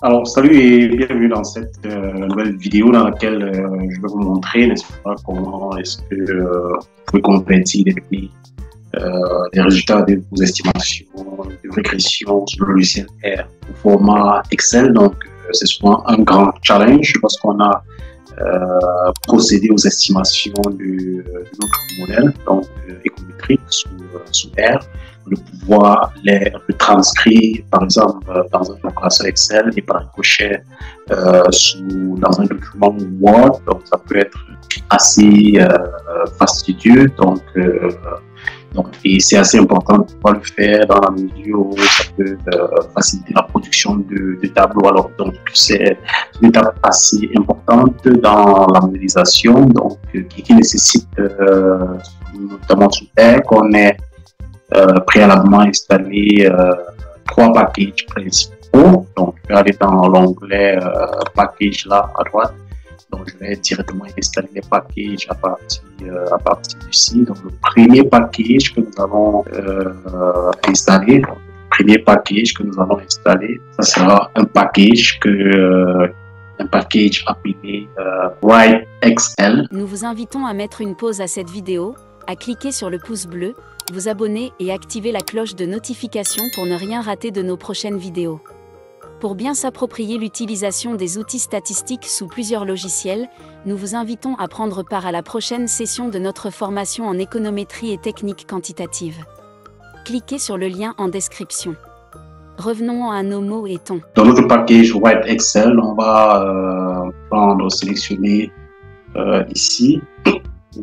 Alors, salut et bienvenue dans cette nouvelle vidéo dans laquelle je vais vous montrer, n'est-ce pas, comment est-ce que vous pouvez convertir les résultats de vos estimations de régression sur le logiciel R au format Excel. Donc, c'est souvent un grand challenge lorsqu'on a procédé aux estimations de notre modèle, donc économétrique sous R, de pouvoir les retranscrire, par exemple, dans un classeur Excel et par ricochet dans un document Word. Donc, ça peut être assez fastidieux. Et c'est assez important de pouvoir le faire dans la mesure où ça peut faciliter la production de tableaux. Alors, donc, c'est une étape assez importante dans la modélisation, donc, qui nécessite, notamment sous R, qu'on ait préalablement installé trois packages principaux. Donc, je vais aller dans l'onglet package là à droite. Donc, je vais directement installer les packages à partir d'ici. Donc, le premier package que nous allons installer, ça sera un package appelé WriteXL. Nous vous invitons à mettre une pause à cette vidéo, à cliquer sur le pouce bleu, vous abonner et activer la cloche de notification pour ne rien rater de nos prochaines vidéos. Pour bien s'approprier l'utilisation des outils statistiques sous plusieurs logiciels, nous vous invitons à prendre part à la prochaine session de notre formation en économétrie et techniques quantitatives. Cliquez sur le lien en description. Revenons à nos mots et tons. Dans notre package WriteXL, on va sélectionner ici.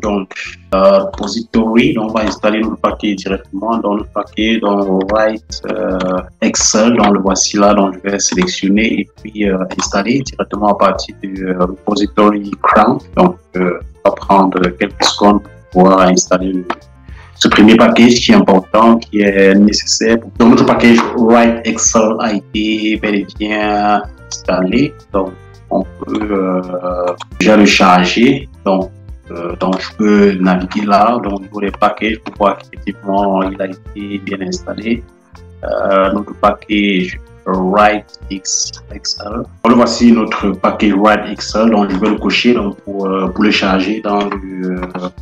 Donc, repository, on va installer notre paquet directement dans le paquet, dans WriteXL, donc le voici là, donc je vais sélectionner et puis installer directement à partir du repository Crown. Donc, on va prendre quelques secondes pour pouvoir installer ce premier package qui est important, qui est nécessaire. Donc, notre package WriteXL a été bel et bien installé, donc on peut déjà le charger. Donc, je peux naviguer là, donc au niveau des packages pour voir qu'effectivement il a été bien installé. Notre package WriteXL. Le voici notre package WriteXL, donc je vais le cocher donc, pour le charger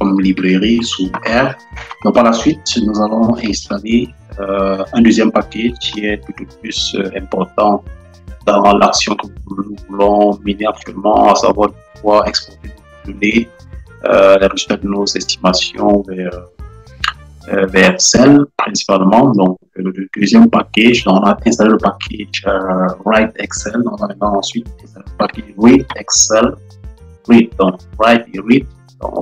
comme librairie sous R. Donc par la suite, nous allons installer un deuxième package qui est tout plus important dans l'action que nous voulons mener actuellement, à savoir pouvoir exporter des données, les résultats de nos estimations vers Excel principalement. Donc, le deuxième package, on a installé le package WriteXL. On va maintenant ensuite installer le package ReadXL. Donc, Write et Read. Donc,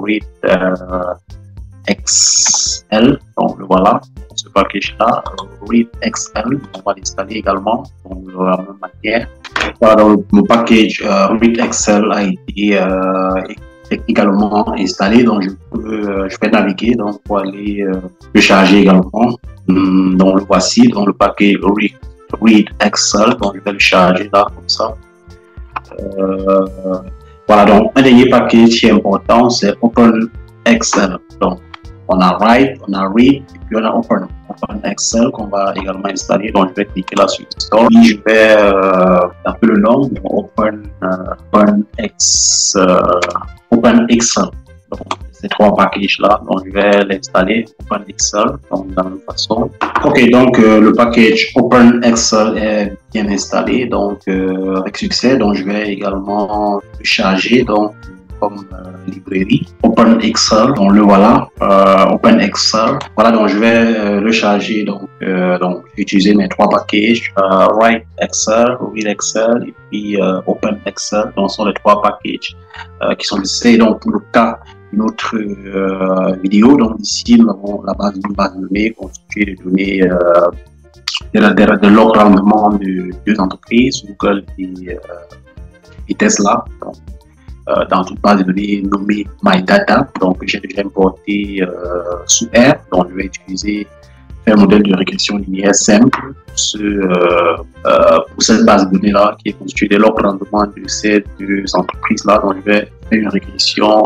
ReadXL. Donc, le voilà. Ce package-là, ReadXL, on va l'installer également de la même manière. Voilà, donc, le package ReadXL a été également installé, donc je vais naviguer donc pour aller le charger également. Donc le voici, donc le paquet ReadXL, donc je vais le charger là comme ça. Voilà, donc un dernier paquet qui est important, c'est OpenXL. Donc on a Write, on a Read et puis on a OpenXL qu'on va également installer. Donc je vais cliquer là sur Install. Et je vais taper le nom OpenXL. Donc, ces trois packages là, donc je vais l'installer OpenXL donc de la même façon. Ok, donc le package OpenXL est bien installé, donc avec succès. Donc je vais également le charger donc comme librairie OpenXL. Donc le voilà, OpenXL. Voilà, donc je vais le charger. Donc je vais utiliser mes trois packages WriteXL, ReadXL et puis OpenXL. Donc ce sont les trois packages qui sont nécessaires. Donc pour le cas d'une autre vidéo, donc ici nous avons la base de données constituée de données de leur rendement de deux entreprises, Google et Tesla. Donc, dans toute base de données nommée MyData, donc j'ai déjà importé sous R, donc je vais utiliser un modèle de régression linéaire simple pour cette base de données là qui est constituée de leur rendement de ces deux entreprises là. Donc je vais faire une régression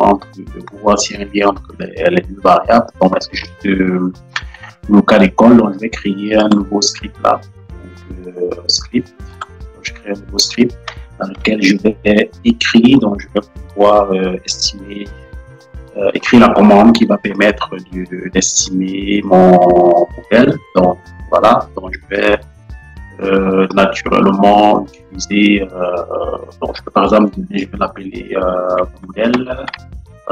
pour voir s'il y a un lien entre les deux variables. Donc c'est juste le cas d'école, donc je vais créer un nouveau script là. Donc, script, je crée créer un nouveau script dans lequel je vais écrire, donc je vais pouvoir estimer, écrire la commande qui va permettre d'estimer mon modèle. Donc voilà, donc je vais naturellement utiliser, donc je peux par exemple, je vais l'appeler modèle.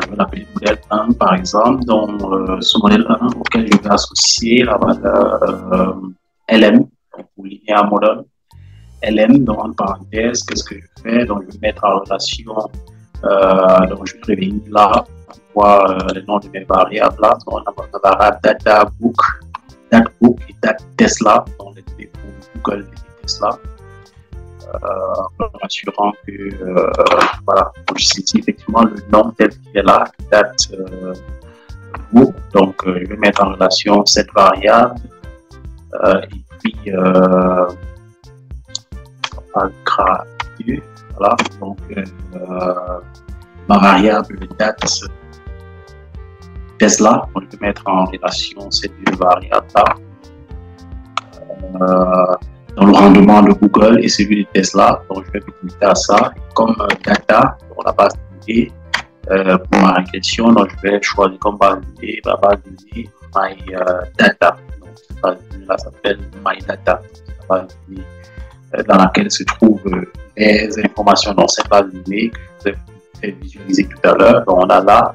Je vais l'appeler modèle 1 par exemple. Donc ce modèle 1 auquel je vais associer la valeur LM, donc pour linéaire model. LM, donc en parenthèse, qu'est-ce que je fais? Donc je vais mettre en relation, donc je vais revenir là pour voir les noms de mes variables là. Donc on a la variable databook et datetesla, donc les deux pour Google et Tesla. En assurant que voilà, je saisis effectivement le nom tel qu'il est là, book. Donc je vais mettre en relation cette variable et puis voilà, donc ma variable date Tesla, on peut mettre en relation ces deux variables là. Dans le rendement de Google et celui de Tesla, donc je vais me limiter à ça. Comme data, pour la base de données, pour ma régression, donc je vais choisir comme base de données la base de données My Data. Donc cette base de données là s'appelle My Data, la base de données dans laquelle se trouvent les informations dans cette base de données que je vous ai fait visualiser tout à l'heure. Donc on a là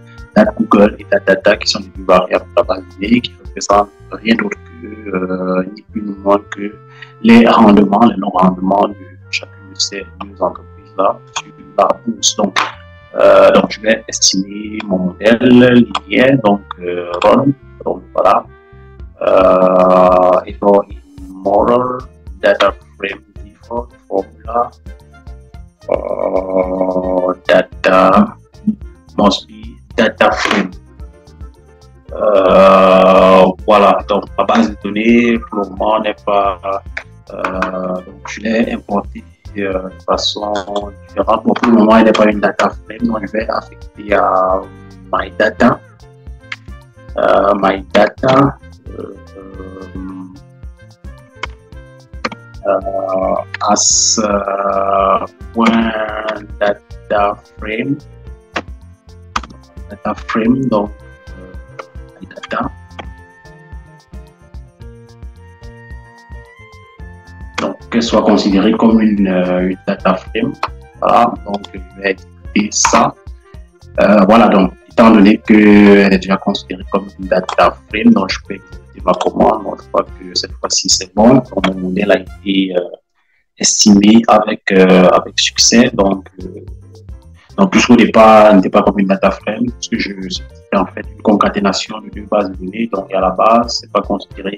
Google et data qui sont les deux variables de la base de données qui représentent rien d'autre que ni plus ni moins que les rendements, les non-rendements de chacune de ces deux entreprises-là sur la bourse. Donc je vais estimer mon modèle linéaire, donc run, donc voilà, et for model data frame default formula data must be data frame. Voilà, donc ma base de données pour le moment n'est pas donc je l'ai importé de façon différente. Bon, pour le moment, elle n'est pas une data frame, donc je vais affecter à my data. As point data frame, donc my data. Donc, qu'elle soit considérée comme une data frame. Voilà, donc je vais exécuter ça. Voilà, donc étant donné qu'elle est déjà considérée comme une data frame, donc je peux exécuter ma commande. Donc, je crois que cette fois-ci c'est bon. Donc, mon modèle a été estimé avec succès. Donc puisqu'au départ, elle n'était pas comme une data frame, parce que c'était en fait une concaténation de deux bases de données. Donc à la base, c'est pas considéré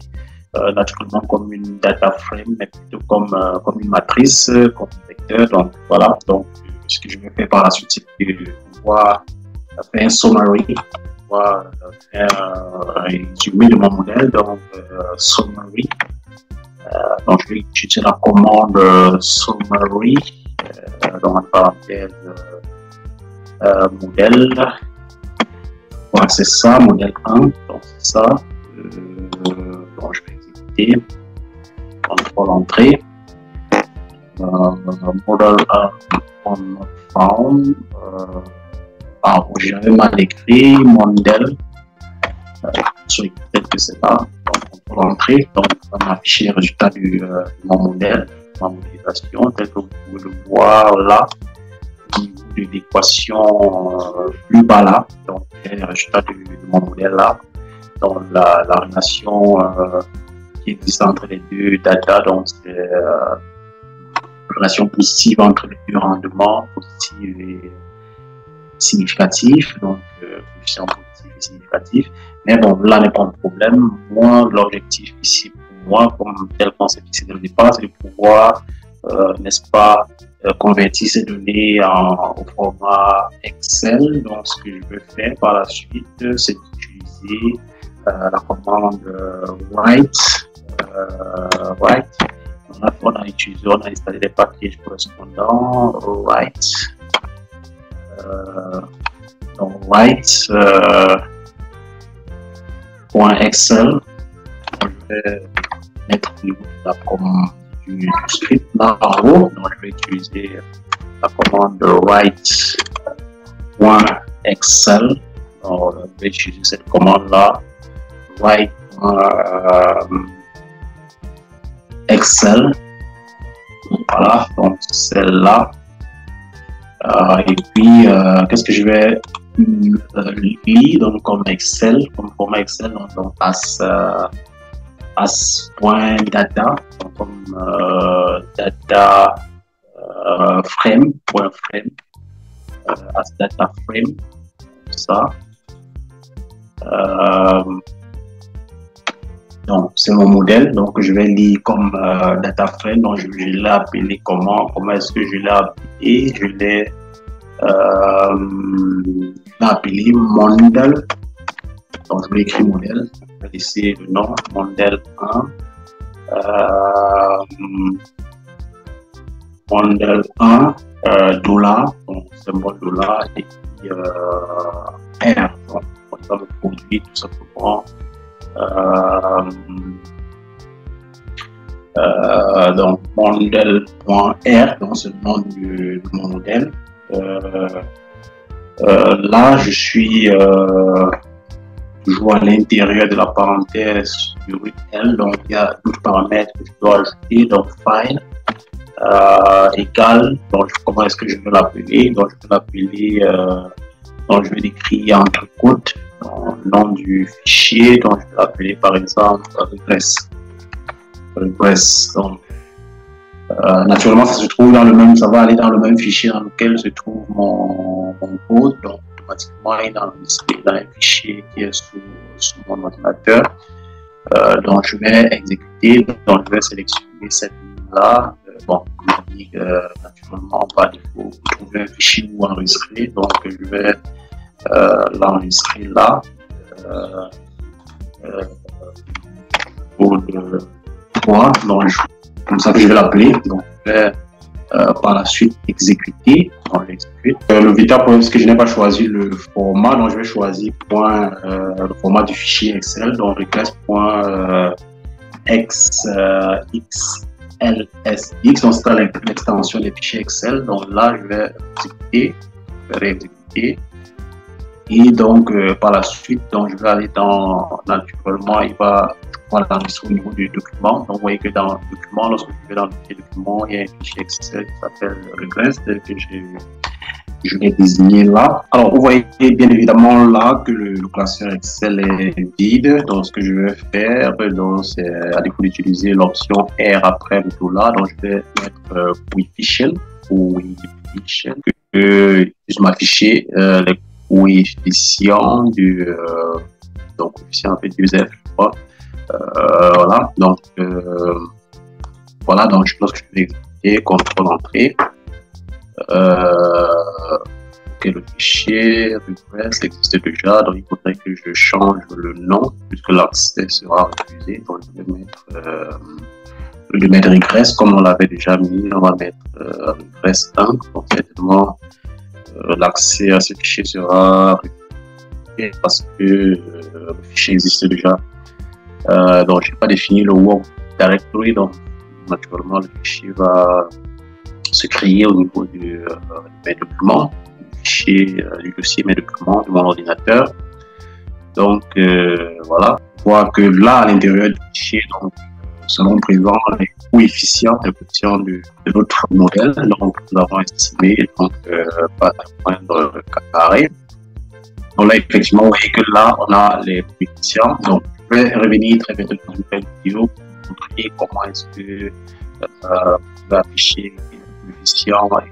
naturellement comme une data frame, mais plutôt comme une matrice, comme un vecteur. Donc voilà, donc ce que je vais faire par la suite, c'est de pouvoir faire un summary, pouvoir faire un résumé de mon modèle, donc summary. Donc je vais utiliser la commande summary, dans la parenthèse modèle. Voilà, c'est ça, modèle 1, donc c'est ça. Donc je vais exécuter, contrôle entrée, modèle 1 on not found, j'avais mal écrit, modèle, peut-être que c'est là, donc contrôle entrée, donc ça m'a affiché le résultat de mon modèle, ma modélisation, tel que vous pouvez le voir là, au niveau de l'équation plus bas là, donc le résultat de mon modèle là. Donc la relation qui existe entre les deux data, donc c'est une relation positive entre les deux rendements, positif et significatif, donc coefficient positif et significatif. Mais bon, là n'est pas un problème. Moi, l'objectif ici pour moi, comme tel qu'on s'est fixé dès le départ, c'est de pouvoir, n'est-ce pas, convertir ces données au format Excel. Donc ce que je vais faire par la suite, c'est d'utiliser la commande write. On a installé les packages correspondants, write. Donc write .excel. Je vais mettre au niveau de la commande du script là en haut. Donc, je vais utiliser la commande write.excel. Donc, je vais utiliser cette commande là, write.excel. Voilà, donc celle-là. Et puis, qu'est-ce que je vais lire donc, comme Excel, comme format Excel, donc as.data, donc comme data frame, point frame, as data frame, ça. Donc, c'est mon modèle, donc je vais lire comme data frame, donc je l'ai appelé comment est-ce que je l'ai appelé? Je l'ai appelé modèle, donc je vais écrire modèle, je vais laisser le nom, modèle 1, modèle 1, dollar, donc symbole dollar, et puis R, donc on va le produit tout simplement. Donc modèle.r, donc c'est le nom de mon modèle. Là, je suis toujours à l'intérieur de la parenthèse URL, donc il y a d'autres paramètres que je dois ajouter, donc file égal, donc comment est-ce que je vais l'appeler? Donc je vais l'appeler, donc je vais l'écrire entre côtes. Le nom du fichier, donc je vais l'appeler par exemple regress. Donc, naturellement, ça se trouve dans le même, ça va aller dans le même fichier dans lequel se trouve mon code. Donc, automatiquement, il est enregistré dans un fichier qui est sous mon ordinateur. Donc, je vais exécuter. Donc, je vais sélectionner cette ligne-là. Bon, je dis que naturellement, par défaut, trouver un fichier où enregistrer. Donc, je vais l'enregistrer là. Code 3, donc comme ça que je vais l'appeler. Donc, je vais par la suite exécuter. Donc, j'exécute. Le vecteur, parce que je n'ai pas choisi le format, donc je vais choisir le format du fichier Excel. Donc, request.xlsx, donc c'est l'extension des fichiers Excel. Donc là, je vais exécuter, réexécuter. Et donc, par la suite, donc, je vais aller naturellement, il va l'enregistrer au niveau du document. Donc, vous voyez que dans le document, lorsque je vais dans le document, il y a un fichier Excel qui s'appelle regress, que je vais désigner là. Alors, vous voyez bien évidemment là que le classeur Excel est vide. Donc, ce que je vais faire, c'est à défaut d'utiliser l'option R après le dollar. Donc, je vais mettre coefficient que je m'afficher les coefficients donc coefficient en fait du F, je crois. Voilà, donc voilà, donc lorsque je vais exécuter, contrôle entrée, ok, le fichier regress existe déjà, donc il faudrait que je change le nom puisque l'accès sera refusé. Donc je vais mettre regress comme on l'avait déjà mis, on va mettre regress 1, donc certainement l'accès à ce fichier sera refusé parce que le fichier existe déjà. Donc, je n'ai pas défini le work directory, donc naturellement le fichier va se créer au niveau de mes documents, du dossier mes documents de mon ordinateur. Donc voilà, on voit que là à l'intérieur du fichier, donc seront présents les coefficients de notre modèle. Donc nous avons estimé donc pas de moindre carré. Donc là effectivement vous voyez que là on a les coefficients. Donc je vais revenir très bientôt dans une nouvelle vidéo pour vous montrer comment est-ce que vous pouvez afficher les coefficients et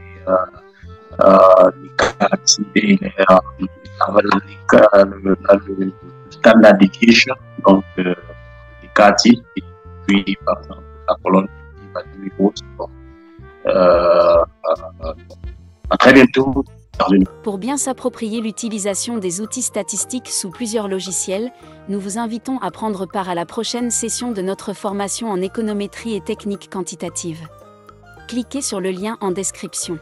les caractéristiques et le standard deviation, donc les cas types, et puis par exemple la colonne qui va du haut. À très bientôt. Pour bien s'approprier l'utilisation des outils statistiques sous plusieurs logiciels, nous vous invitons à prendre part à la prochaine session de notre formation en économétrie et techniques quantitatives. Cliquez sur le lien en description.